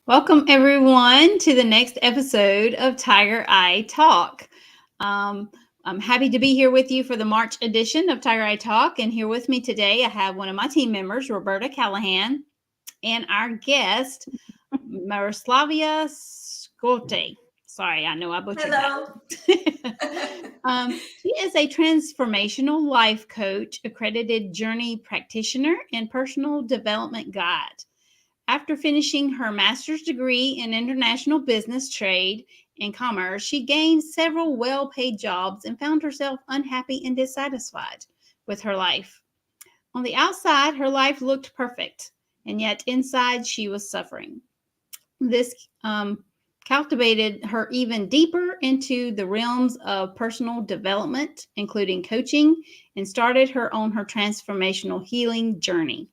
Welcome, everyone, to the next episode of Tiger Eye Talk. Um, I'm happy to be here with you for the March edition of Tiger Eye Talk. And here with me today, I have one of my team members, Roberta Callahan, and our guest, Miroslava Skultety. Sorry, I know I butchered Hello. that. She is a transformational life coach, accredited journey practitioner, and personal development guide. After finishing her master's degree in international business, trade, and commerce, she gained several well paid jobs and found herself unhappy and dissatisfied with her life. On the outside, her life looked perfect, and yet inside, she was suffering. This cultivated her even deeper into the realms of personal development, including coaching, and started her on her transformational healing journey.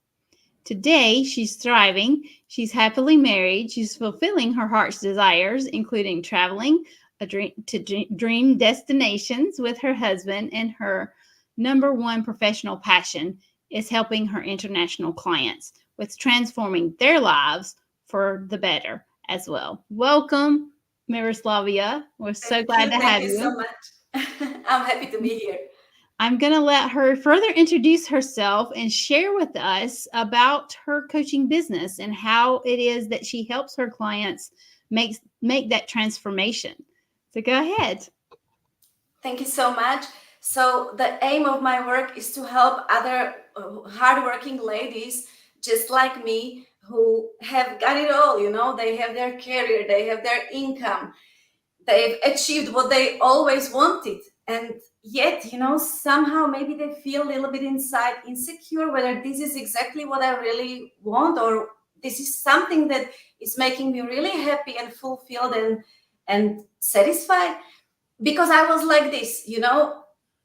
Today, she's thriving. She's happily married. She's fulfilling her heart's desires, including traveling to dream destinations with her husband. And her number one professional passion is helping her international clients with transforming their lives for the better as well. Welcome, Miroslava. We're so Thank glad you. to Thank have you so you. much. I'm happy to be here. I'm going to let her further introduce herself and share with us about her coaching business and how it is that she helps her clients make that transformation. So go ahead. Thank you so much. So, the aim of my work is to help other hardworking ladies just like me who have got it all. They have their career, they have their income, they've achieved what they always wanted. And yet, somehow maybe they feel a little bit inside insecure whether this is exactly what I really want, or this is something that is making me really happy and fulfilled and satisfied. Because I was like this,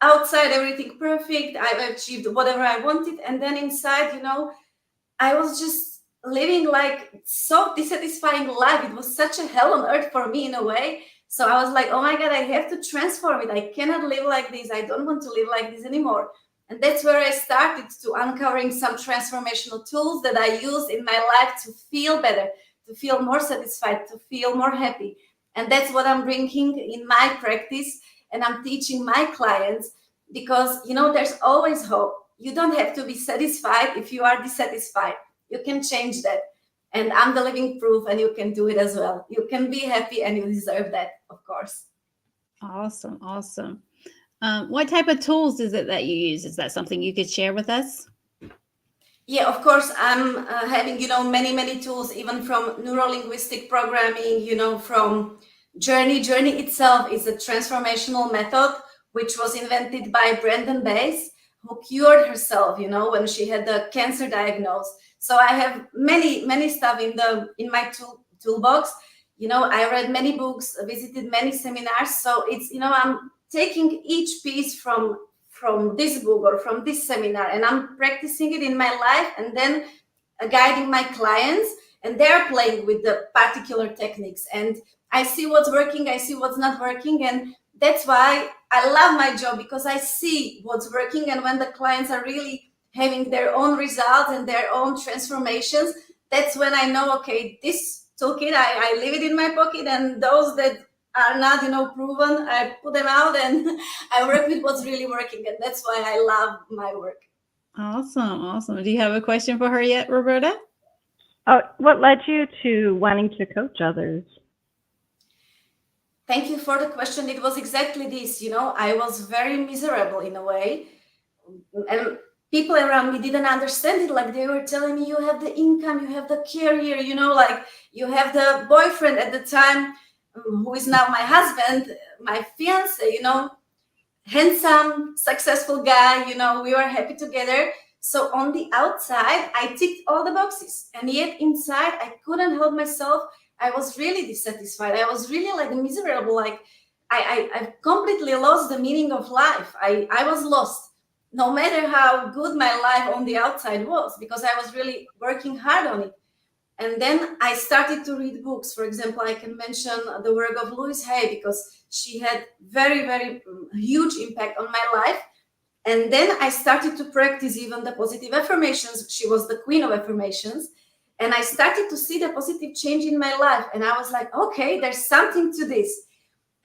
outside everything perfect. I've achieved whatever I wanted. And then inside, I was just living like so dissatisfying life. It was such a hell on earth for me in a way. So I was like, oh my God, I have to transform it. I cannot live like this. I don't want to live like this anymore. And that's where I started to uncovering some transformational tools that I use in my life to feel better, to feel more satisfied, to feel more happy. And that's what I'm bringing in my practice. And I'm teaching my clients because, there's always hope. You don't have to be satisfied if you are dissatisfied. You can change that. And I'm the living proof, and you can do it as well. You can be happy, and you deserve that, of course. Awesome. Awesome. What type of tools is it that you use? Is that something you could share with us? Yeah, of course, I'm having, many, many tools, even from neuro-linguistic programming, from Journey. Journey itself is a transformational method, which was invented by Brandon Bass, who cured herself, when she had the cancer diagnosis. So I have many, many stuff in my toolbox. I read many books, visited many seminars. So it's, I'm taking each piece from this book or from this seminar, and I'm practicing it in my life, and then guiding my clients, and they're playing with the particular techniques, and I see what's working, I see what's not working. And that's why I love my job, because I see what's working. And when the clients are really having their own results and their own transformations, that's when I know, okay, this toolkit, I leave it in my pocket, and those that are not, proven, I put them out, and I work with what's really working. And that's why I love my work. Awesome. Awesome. Do you have a question for her yet, Roberta? Oh, what led you to wanting to coach others? Thank you for the question. It was exactly this. I was very miserable in a way. And people around me didn't understand it. Like, they were telling me, you have the income, you have the career, like you have the boyfriend at the time, who is now my husband, my fiance, handsome, successful guy, we were happy together. So on the outside, I ticked all the boxes. And yet inside, I couldn't help myself. I was really dissatisfied. I was really like miserable. Like I completely lost the meaning of life. I was lost, no matter how good my life on the outside was, because I was really working hard on it. And then I started to read books. For example, I can mention the work of Louise Hay, because she had very, very huge impact on my life. And then I started to practice even the positive affirmations. She was the queen of affirmations. And I started to see the positive change in my life. And I was like, okay, there's something to this.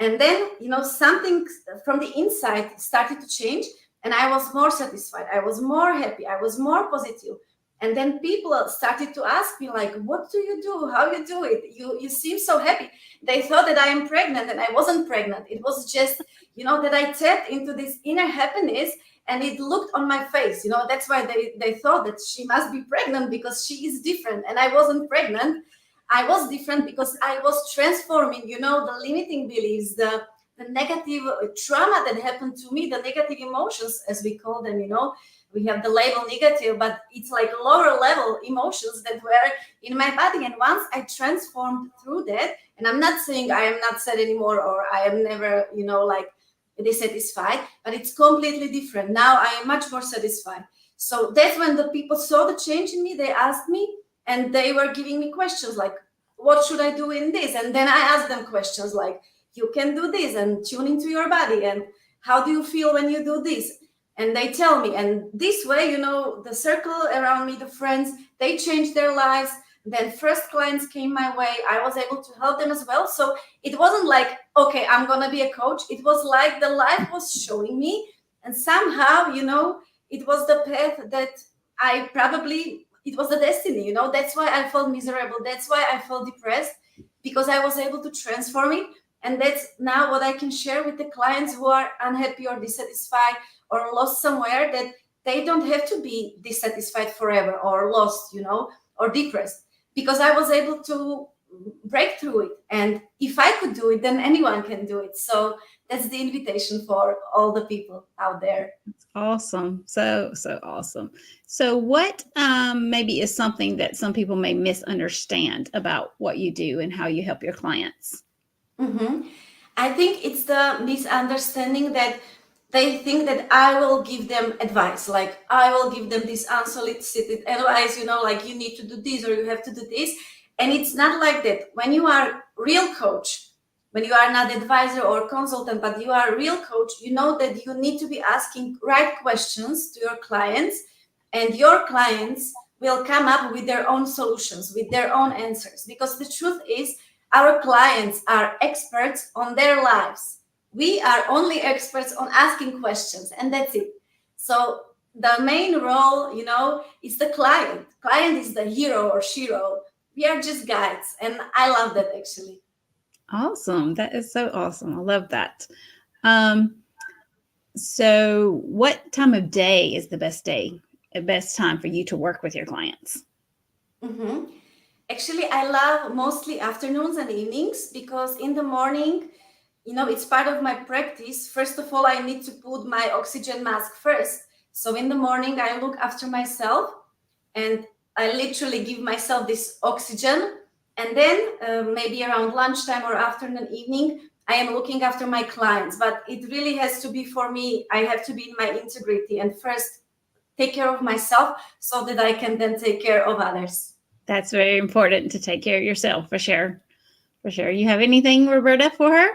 And then, something from the inside started to change. And I was more satisfied. I was more happy. I was more positive. And then people started to ask me, like, what do you do? How you do it? You seem so happy. They thought that I am pregnant, and I wasn't pregnant. It was just, that I tapped into this inner happiness, and it looked on my face. That's why they thought that she must be pregnant because she is different. And I wasn't pregnant. I was different because I was transforming, the limiting beliefs, the negative trauma that happened to me, the negative emotions, as we call them. We have the label negative, but it's like lower level emotions that were in my body. And once I transformed through that, and I'm not saying I am not sad anymore, or I am never, like dissatisfied, but it's completely different. Now I am much more satisfied. So that's when the people saw the change in me. They asked me, and they were giving me questions like, what should I do in this? And then I asked them questions like, you can do this, and tune into your body, and how do you feel when you do this? And they tell me, and this way, the circle around me, the friends, they changed their lives. Then first clients came my way. I was able to help them as well. So it wasn't like, okay, I'm going to be a coach. It was like the life was showing me. And somehow, it was the path that it was the destiny, That's why I felt miserable. That's why I felt depressed, because I was able to transform it. And that's now what I can share with the clients who are unhappy or dissatisfied or lost somewhere, that they don't have to be dissatisfied forever or lost, or depressed, because I was able to break through it. And if I could do it, then anyone can do it. So that's the invitation for all the people out there. Awesome. So awesome. So what maybe is something that some people may misunderstand about what you do and how you help your clients? Mm-hmm. I think it's the misunderstanding that they think that I will give them advice, like I will give them this unsolicited advice, like you need to do this or you have to do this. And it's not like that. When you are real coach, when you are not advisor or consultant, but you are a real coach, you know that you need to be asking right questions to your clients, and your clients will come up with their own solutions, with their own answers. Because the truth is, our clients are experts on their lives. We are only experts on asking questions, and that's it. So the main role, is the client. Client is the hero or shero. We are just guides, and I love that, actually. Awesome. That is so awesome. I love that. So what time of day is the best time for you to work with your clients? Mm-hmm. Actually, I love mostly afternoons and evenings, because in the morning, it's part of my practice. First of all, I need to put my oxygen mask first. So in the morning, I look after myself, and I literally give myself this oxygen. And then maybe around lunchtime or afternoon, evening, I am looking after my clients. But it really has to be, for me, I have to be in my integrity and first take care of myself so that I can then take care of others. That's very important, to take care of yourself, for sure. For sure. You have anything, Roberta, for her?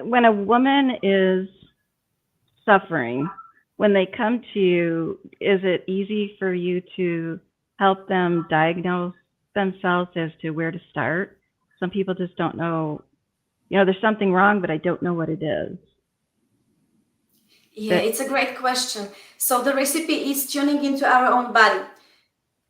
When a woman is suffering, when they come to you, is it easy for you to help them diagnose themselves as to where to start? Some people just don't know, there's something wrong, but I don't know what it is. Yeah, it's a great question. So the recipe is tuning into our own body.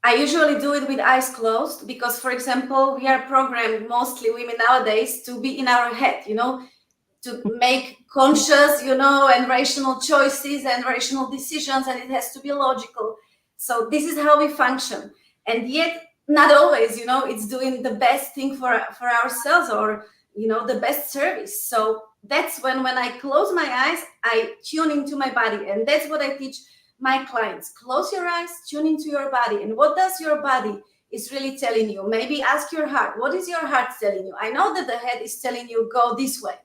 I usually do it with eyes closed because, for example, we are programmed, mostly women nowadays, to be in our head, to make conscious, and rational choices and rational decisions, and it has to be logical. So this is how we function. And yet, not always, it's doing the best thing for ourselves, or, the best service. So that's when I close my eyes, I tune into my body. And that's what I teach my clients. Close your eyes, tune into your body. And what does your body is really telling you? Maybe ask your heart. What is your heart telling you? I know that the head is telling you, go this way.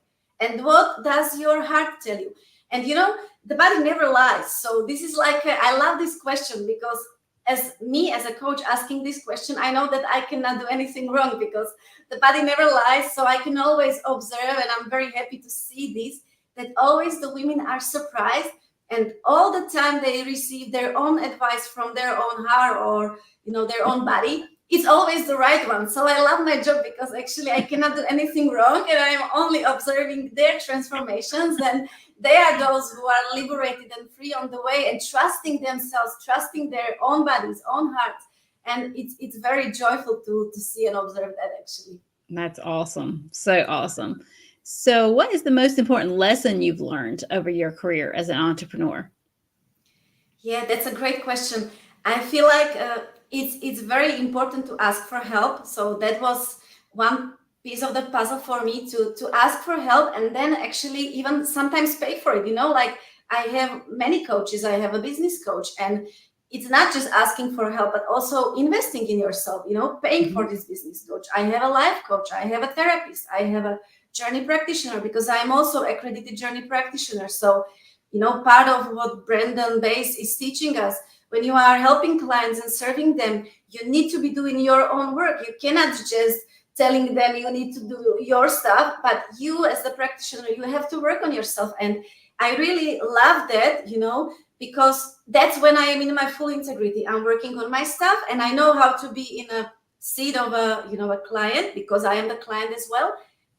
And what does your heart tell you? And, the body never lies. So this is like, I love this question, because as a coach asking this question, I know that I cannot do anything wrong, because the body never lies. So I can always observe, and I'm very happy to see this, that always the women are surprised and all the time they receive their own advice from their own heart, or their own body. It's always the right one. So I love my job because actually I cannot do anything wrong, and I'm only observing their transformations, and they are those who are liberated and free on the way, and trusting themselves, trusting their own bodies, own hearts. And it's very joyful to see and observe that, actually. That's awesome. So awesome. So, what is the most important lesson you've learned over your career as an entrepreneur? Yeah, that's a great question. I feel like it's very important to ask for help. So that was one piece of the puzzle for me, to ask for help, and then actually even sometimes pay for it. Like I have many coaches. I have a business coach, and it's not just asking for help, but also investing in yourself. Paying for this business coach. I have a life coach. I have a therapist. I have a journey practitioner, because I'm also accredited journey practitioner. So part of what Brandon Bass is teaching us, when you are helping clients and serving them, you need to be doing your own work. You cannot just telling them you need to do your stuff, but you as the practitioner, you have to work on yourself. And I really love that, because that's when I am in my full integrity. I'm working on my stuff, and I know how to be in a seat of a client, because I am the client as well.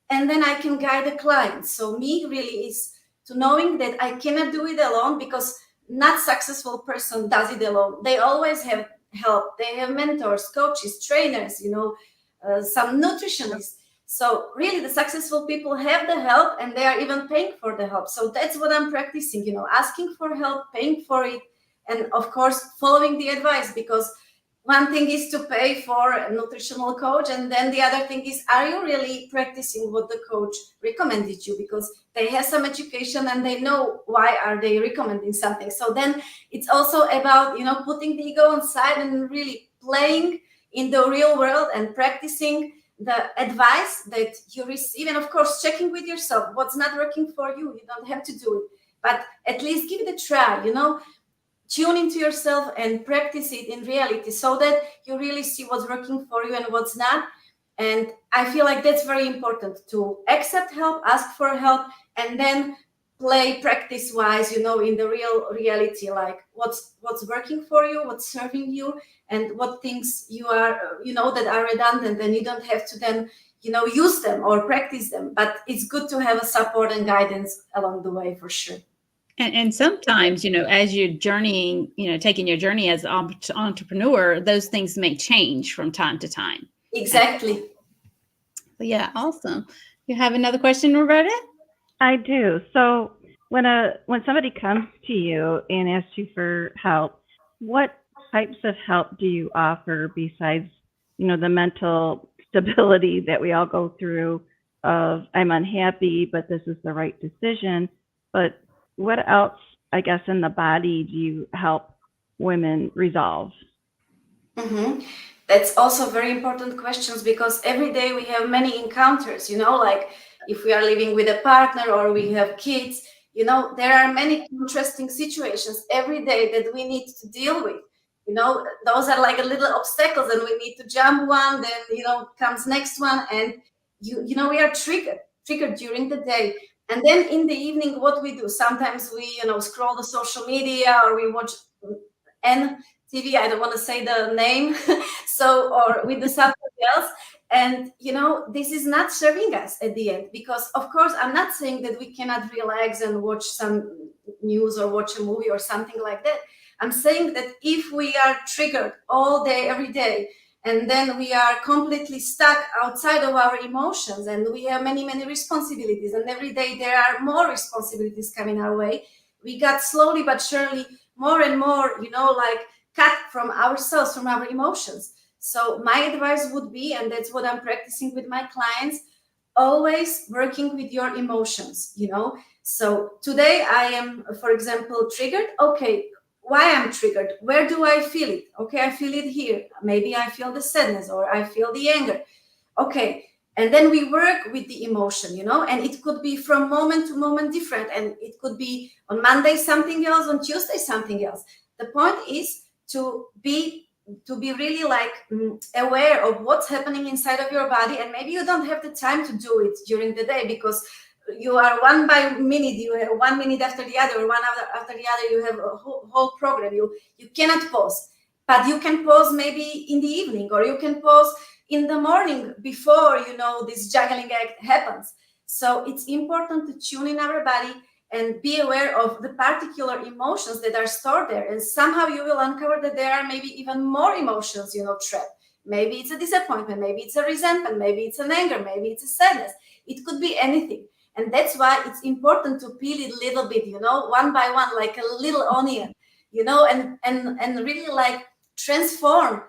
And then I can guide the client. So me really is to knowing that I cannot do it alone, because not successful person does it alone. They always have help. They have mentors, coaches, trainers, some nutritionists. So really the successful people have the help, and they are even paying for the help. So that's what I'm practicing, asking for help, paying for it, and of course following the advice, because one thing is to pay for a nutritional coach, and then the other thing is, are you really practicing what the coach recommended you? Because they have some education and they know why are they recommending something. So then it's also about putting the ego aside and really playing in the real world and practicing the advice that you receive, and of course checking with yourself what's not working for you. You don't have to do it, but at least give it a try. Tune into yourself and practice it in reality, so that you really see what's working for you and what's not. And I feel like that's very important, to accept help, ask for help, and then play practice wise, in the real reality, like what's working for you, what's serving you, and what things you are, that are redundant, and you don't have to then, use them or practice them. But it's good to have a support and guidance along the way, for sure. And sometimes, as you're journeying, taking your journey as an entrepreneur, those things may change from time to time. Exactly. But yeah, awesome. You have another question, Roberta? I do. So when somebody comes to you and asks you for help, what types of help do you offer besides, the mental stability that we all go through of I'm unhappy, but this is the right decision? But what else, I guess, in the body do you help women resolve? Mm-hmm. That's also very important questions, because every day we have many encounters, like if we are living with a partner or we have kids, there are many interesting situations every day that we need to deal with. Those are like a little obstacles, and we need to jump one, then, comes next one. And, we are triggered during the day. And then in the evening, what we do, sometimes we, scroll the social media, or we watch TV. I don't want to say the name. Or we do something else. And, this is not serving us at the end, because of course, I'm not saying that we cannot relax and watch some news or watch a movie or something like that. I'm saying that if we are triggered all day, every day, and then we are completely stuck outside of our emotions, and we have many, many responsibilities, and every day there are more responsibilities coming our way, we got slowly but surely more and more, like cut from ourselves, from our emotions. So my advice would be, and that's what I'm practicing with my clients, always working with your emotions. So today I am, for example, triggered. Okay, why I'm triggered? Where do I feel it? Okay, I feel it here. Maybe I feel the sadness, or I feel the anger. Okay, and then we work with the emotion, and it could be from moment to moment different, and it could be on Monday something else, on Tuesday something else. The point is to be really like aware of what's happening inside of your body. And maybe you don't have the time to do it during the day, because you are one by minute, you have 1 minute after the other, one after the other, you have a whole program. You cannot pause, but you can pause maybe in the evening, or you can pause in the morning before, this juggling act happens. So it's important to tune in our body and be aware of the particular emotions that are stored there. And somehow you will uncover that there are maybe even more emotions, trapped. Maybe it's a disappointment, maybe it's a resentment, maybe it's an anger, maybe it's a sadness. It could be anything. And that's why it's important to peel it a little bit, one by one, like a little onion, and really like transform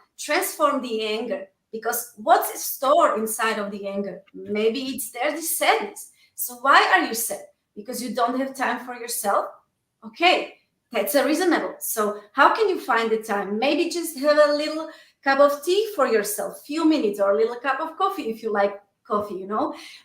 the anger. Because what's stored inside of the anger? Maybe it's there, this sadness. So why are you sad? Because you don't have time for yourself? Okay, that's a reasonable. So how can you find the time? Maybe just have a little cup of tea for yourself, few minutes, or a little cup of coffee if you like coffee,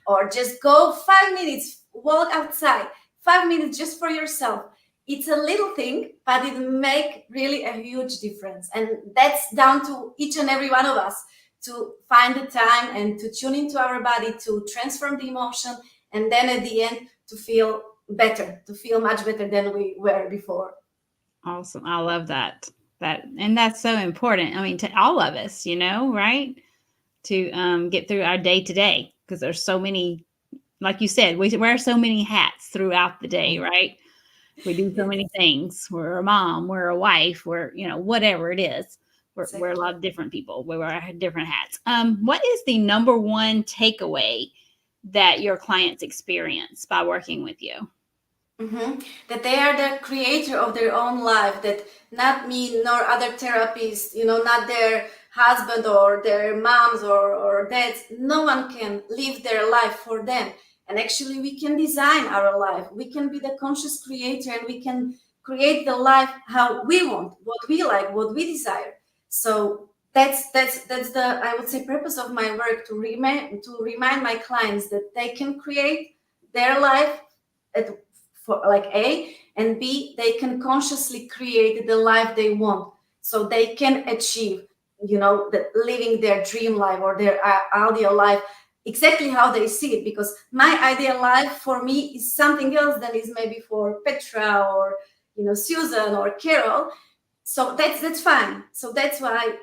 or just go 5 minutes, walk outside, 5 minutes just for yourself. It's a little thing, but it make really a huge difference. And that's down to each and every one of us to find the time and to tune into our body, to transform the emotion, and then at the end to feel better, to feel much better than we were before. Awesome. I love that. And that's so important. I mean, to all of us, right? To get through our day to day, because there's so many, like you said, we wear so many hats throughout the day, right? We do so many things. We're a mom, we're a wife, we're, whatever it is. We're a lot of different people. We wear different hats. What is the number one takeaway that your clients experience by working with you? Mm-hmm. That they are the creator of their own life, that not me nor other therapists, not their husband or their moms or dads, no one can live their life for them. And actually we can design our life. We can be the conscious creator, and we can create the life how we want, what we like, what we desire. So that's the, I would say, purpose of my work, to remind my clients that they can create their life for like A, and B, they can consciously create the life they want, so they can achieve, living their dream life or their ideal life exactly how they see it. Because my ideal life for me is something else than is maybe for Petra or Susan or Carol. So that's fine. So that's why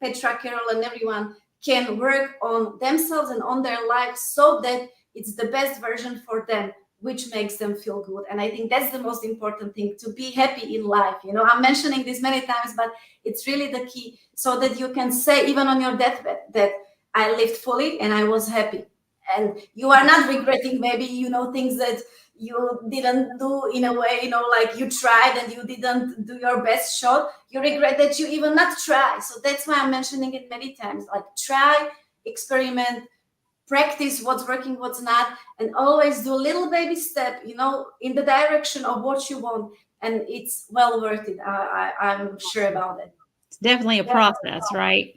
Petra, Carol, and everyone can work on themselves and on their life so that it's the best version for them, which makes them feel good. And I think that's the most important thing, to be happy in life. I'm mentioning this many times, but it's really the key, so that you can say, even on your deathbed, that I lived fully and I was happy. And you are not regretting maybe, things that you didn't do in a way, like you tried and you didn't do your best shot. You regret that you even not try. So that's why I'm mentioning it many times, like try, experiment, practice what's working, what's not, and always do a little baby step, in the direction of what you want. And it's well worth it. I'm sure about it. It's definitely a process, right?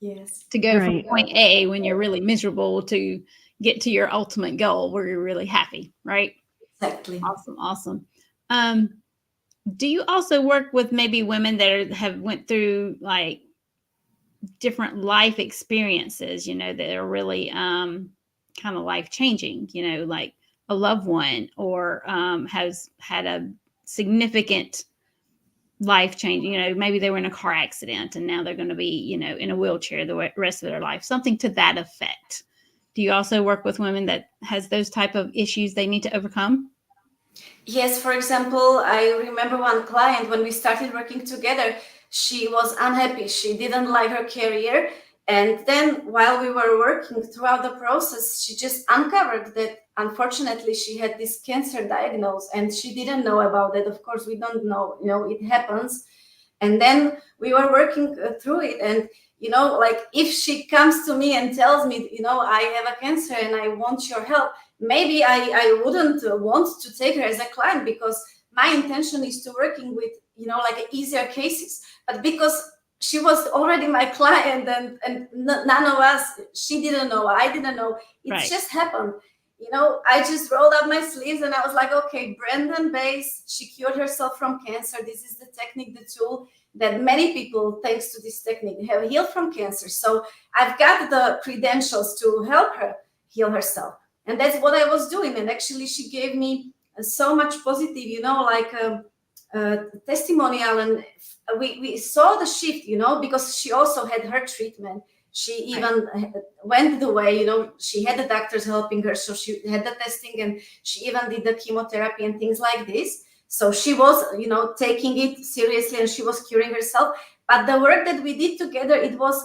Yes. To go from Right. point A when you're really miserable to get to your ultimate goal where you're really happy, right? Exactly. Awesome. Do you also work with maybe women that have went through like different life experiences, that are really kind of life changing, like a loved one, or has had a significant life change, maybe they were in a car accident and now they're going to be, in a wheelchair the rest of their life, something to that effect. Do you also work with women that has those type of issues they need to overcome? Yes, for example, I remember one client, when we started working together, she was unhappy. She didn't like her career. And then while we were working throughout the process, she just uncovered that unfortunately she had this cancer diagnosis, and she didn't know about it. Of course, we don't know, it happens. And then we were working through it. And, like if she comes to me and tells me, I have a cancer and I want your help, maybe I wouldn't want to take her as a client, because my intention is to working with, like easier cases. But because she was already my client, and none of us, she didn't know, I didn't know, it Right. just happened. I just rolled up my sleeves and I was like, okay, Brandon Bass, she cured herself from cancer. This is the technique, the tool that many people, thanks to this technique, have healed from cancer. So I've got the credentials to help her heal herself. And that's what I was doing. And actually she gave me so much positive, like testimonial. And we saw the shift, because she also had her treatment. She even went the way, she had the doctors helping her, so she had the testing, and she even did the chemotherapy and things like this. So she was, taking it seriously, and she was curing herself. But the work that we did together, it was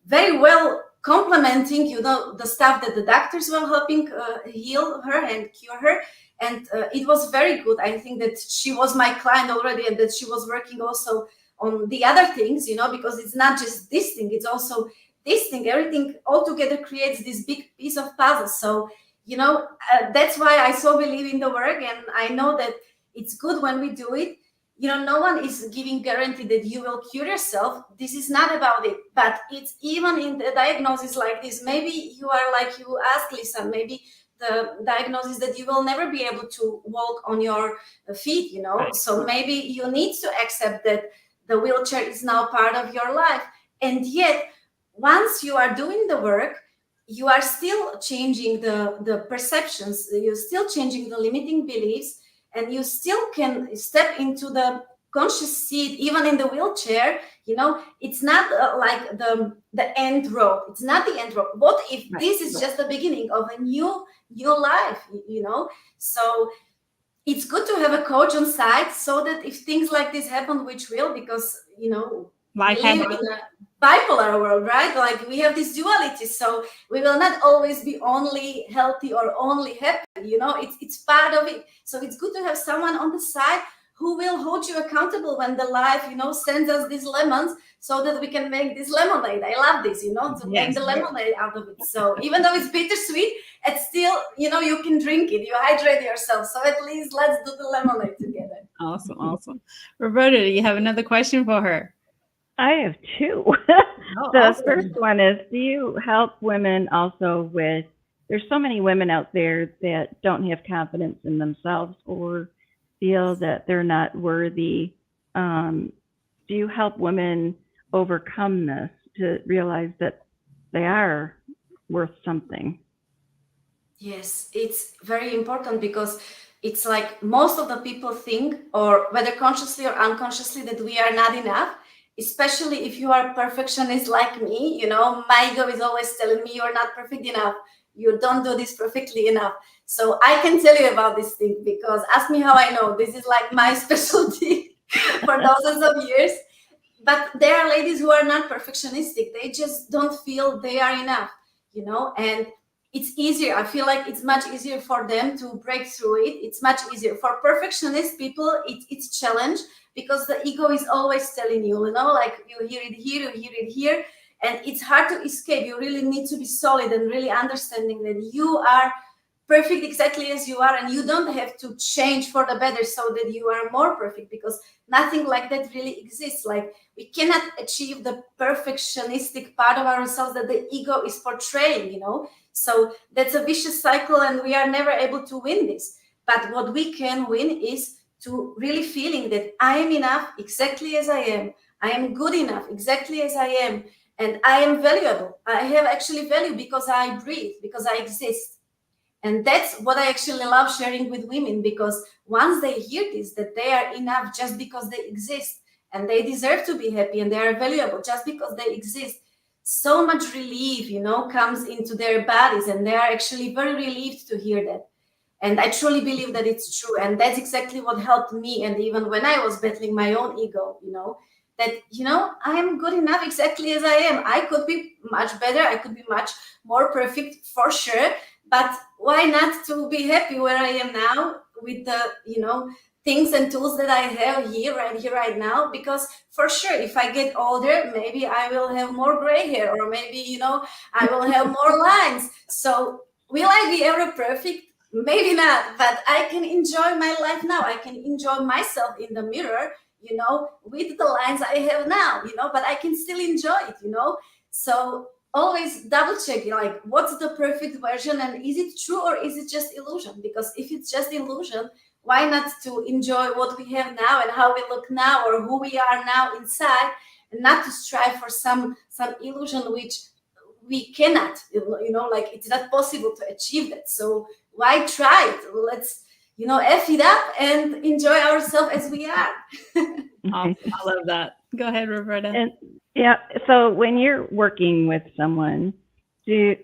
very well complementing, the stuff that the doctors were helping heal her and cure her. And it was very good. I think that she was my client already, and that she was working also on the other things, because it's not just this thing, it's also this thing. Everything all together creates this big piece of puzzle. So, that's why I so believe in the work, and I know that it's good when we do it. No one is giving guarantee that you will cure yourself. This is not about it. But it's even in the diagnosis like this. Maybe you are, like you asked, Lisa, maybe the diagnosis that you will never be able to walk on your feet, So maybe you need to accept that the wheelchair is now part of your life. And yet, once you are doing the work, you are still changing the perceptions. You're still changing the limiting beliefs, and you still can step into the conscious seat, even in the wheelchair. It's not like the end road. It's not the end road. What if this is just the beginning of a new life? So it's good to have a coach on site, so that if things like this happen, which will, because Life we live in a bipolar world, right? Like we have this duality, so we will not always be only healthy or only happy. It's part of it. So it's good to have someone on the side who will hold you accountable when the life, sends us these lemons, so that we can make this lemonade. I love this, to make the lemonade out of it. So even though it's bittersweet, it's still, you can drink it. You hydrate yourself. So at least let's do the lemonade together. Awesome. Roberta, do you have another question for her? I have two. The awesome. First one is, do you help women also with, there's so many women out there that don't have confidence in themselves or feel that they're not worthy. Do you help women overcome this to realize that they are worth something? Yes, it's very important, because it's like most of the people think, or whether consciously or unconsciously, that we are not enough. Especially if you are a perfectionist like me, my ego is always telling me you're not perfect enough. You don't do this perfectly enough. So I can tell you about this thing, because ask me how I know. This is like my specialty for thousands of years. But there are ladies who are not perfectionistic. They just don't feel they are enough, and it's easier. I feel like it's much easier for them to break through it. It's much easier. For perfectionist people, it's challenge, because the ego is always telling you, like you hear it here, you hear it here, and it's hard to escape. You really need to be solid and really understanding that you are perfect exactly as you are, and you don't have to change for the better so that you are more perfect, because nothing like that really exists. Like, we cannot achieve the perfectionistic part of ourselves that the ego is portraying, So that's a vicious cycle, and we are never able to win this. But what we can win is to really feeling that I am enough exactly as I am. I am good enough exactly as I am. And I am valuable. I have actually value because I breathe, because I exist. And that's what I actually love sharing with women, because once they hear this, that they are enough just because they exist, and they deserve to be happy, and they are valuable just because they exist, so much relief, comes into their bodies, and they are actually very relieved to hear that. And I truly believe that it's true. And that's exactly what helped me. And even when I was battling my own ego, that, I am good enough exactly as I am. I could be much better. I could be much more perfect, for sure. But why not to be happy where I am now with the, things and tools that I have here, right now? Because for sure, if I get older, maybe I will have more gray hair, or maybe, I will have more lines. So will I be ever perfect? Maybe not, but I can enjoy my life now. I can enjoy myself in the mirror, with the lines I have now, but I can still enjoy it, So always double check, like, what's the perfect version, and is it true, or is it just illusion? Because if it's just illusion, why not to enjoy what we have now and how we look now, or who we are now inside, and not to strive for some illusion which we cannot, like it's not possible to achieve that. So why try it? Let's, F it up and enjoy ourselves as we are. Awesome. I love that. Go ahead, Roberta. And yeah, so when you're working with someone,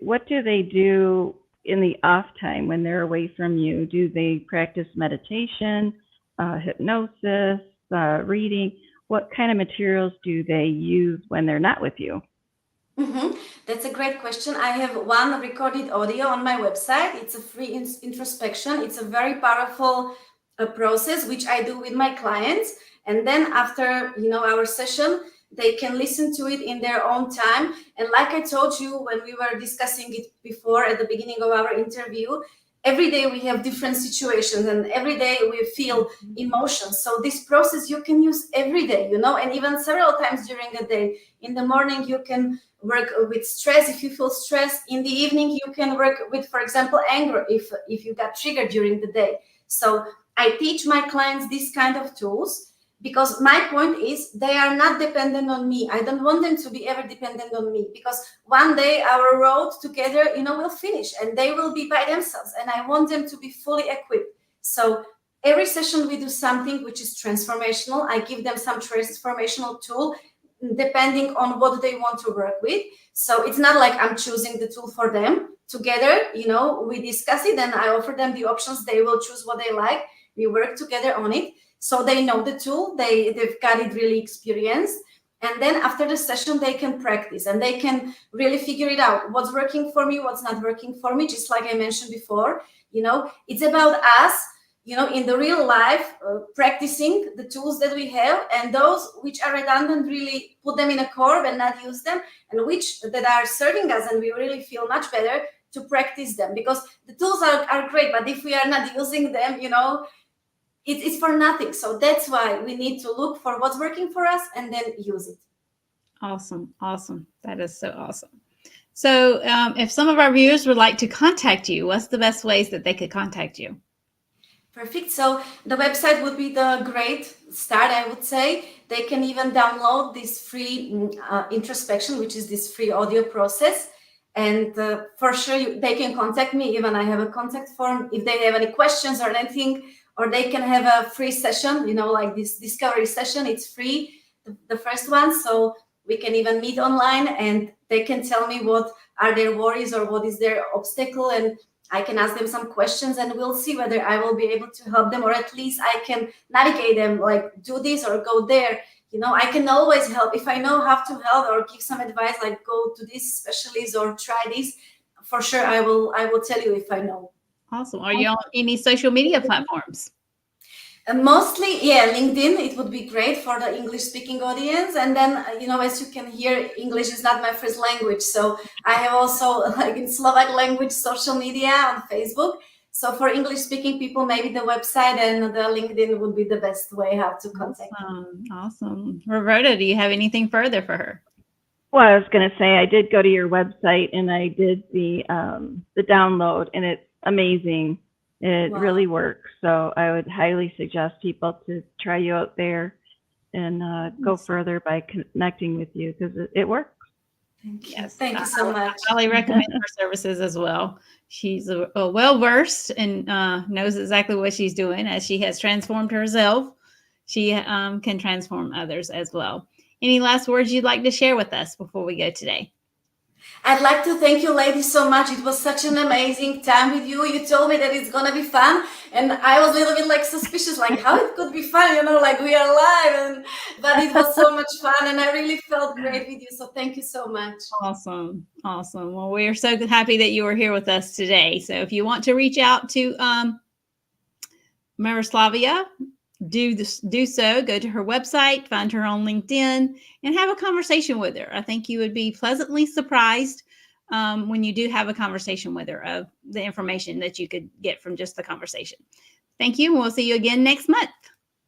what do they do in the off time when they're away from you? Do they practice meditation, hypnosis, reading? What kind of materials do they use when they're not with you? That's a great question. I have one recorded audio on my website. It's a free introspection. It's a very powerful process which I do with my clients. And then after our session, they can listen to it in their own time. And like I told you when we were discussing it before at the beginning of our interview, every day we have different situations and every day we feel emotions. So this process you can use every day, and even several times during the day. In the morning, you can work with stress if you feel stressed. In the evening, you can work with, for example, anger if you got triggered during the day. So I teach my clients these kind of tools because my point is they are not dependent on me. I don't want them to be ever dependent on me, because one day our road together, will finish and they will be by themselves. And I want them to be fully equipped. So every session we do something which is transformational. I give them some transformational tool depending on what they want to work with. So it's not like I'm choosing the tool for them. Together, we discuss it and I offer them the options. They will choose what they like. We work together on it. So they know the tool, they've got it really experienced. And then after the session, they can practice and they can really figure it out. What's working for me, what's not working for me. Just like I mentioned before, it's about us, in the real life, practicing the tools that we have, and those which are redundant, really put them in a corner and not use them, and which that are serving us and we really feel much better to practice them, because the tools are great, but if we are not using them, it's for nothing. So that's why we need to look for what's working for us and then use it. Awesome. That is so awesome. So if some of our viewers would like to contact you, what's the best ways that they could contact you? Perfect. So the website would be the great start, I would say. They can even download this free introspection, which is this free audio process. And for sure, they can contact me. Even I have a contact form if they have any questions or anything. Or they can have a free session, like this discovery session. It's free, the first one. So we can even meet online and they can tell me what are their worries or what is their obstacle. And I can ask them some questions and we'll see whether I will be able to help them, or at least I can navigate them, like do this or go there. I can always help. If I know how to help or give some advice, like go to this specialist or try this, for sure I will tell you if I know. Awesome. Are you on any social media platforms? Mostly, LinkedIn. It would be great for the English-speaking audience. And then, as you can hear, English is not my first language. So I have also, like in Slovak language, social media on Facebook. So for English-speaking people, maybe the website and the LinkedIn would be the best way how to contact me. Awesome. Roberta, do you have anything further for her? Well, I was going to say I did go to your website and I did the download, and it's amazing. It really works. So I would highly suggest people to try you out there and go further by connecting with you, because it works. Thank you. Yes, thank you so much. I highly recommend her services as well. She's well-versed and knows exactly what she's doing. As she has transformed herself, she can transform others as well. Any last words you'd like to share with us before we go today? I'd like to thank you, ladies, so much. It was such an amazing time with you. You told me that it's going to be fun. And I was a little bit suspicious, how it could be fun, we are live. But it was so much fun. And I really felt great with you. So thank you so much. Awesome. Well, we are so happy that you were here with us today. So if you want to reach out to Miroslava, do so. Go to her website, find her on LinkedIn, and have a conversation with her. I think you would be pleasantly surprised when you do have a conversation with her of the information that you could get from just the conversation. Thank you. We'll see you again next month.